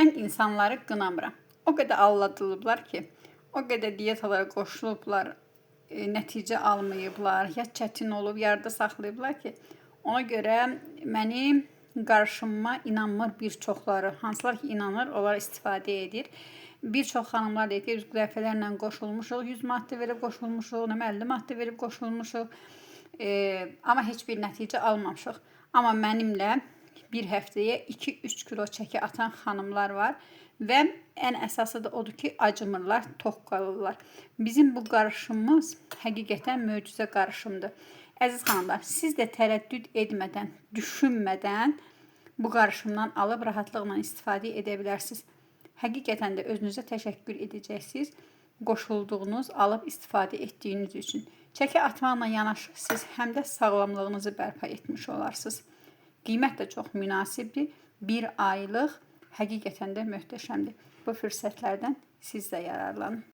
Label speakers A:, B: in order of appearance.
A: Mən insanları qınamıram. O qədər aldatılıblar ki, o qədər diyetalara qoşulublar, nəticə almayıblar, ya çətin olub, yarıda saxlayıblar ki, ona görə mənim qarşıma inanmır bir çoxları. Hansılar ki inanır, onlar istifadə edir. Bir çox xanımlar deyir ki, dəfələrlə qoşulmuşuq, 100 manat da verib qoşulmuşuq, 50 manat da verib qoşulmuşuq. Amma heç bir nəticə almamışıq. Amma mənimlə bir həftəyə 2-3 kilo çəki atan xanımlar var və ən əsası da odur ki, acımırlar, tox qalırlar. Bizim bu qarışımımız həqiqətən möcüzə qarışımdır. Əziz xanımlar, siz də tərəddüd etmədən, düşünmədən bu qarışımdan alıb rahatlıqla istifadə edə bilərsiniz. Həqiqətən də özünüzə təşəkkür edəcəksiniz qoşulduğunuz, alıb istifadə etdiyiniz üçün. Çəki atmaqla yanaşı siz həm də sağlamlığınızı bərpa etmiş olarsınız. Qiymət də çox münasibdir. Bir aylıq həqiqətən də möhtəşəmdir. Bu fürsətlərdən siz də yararlanın.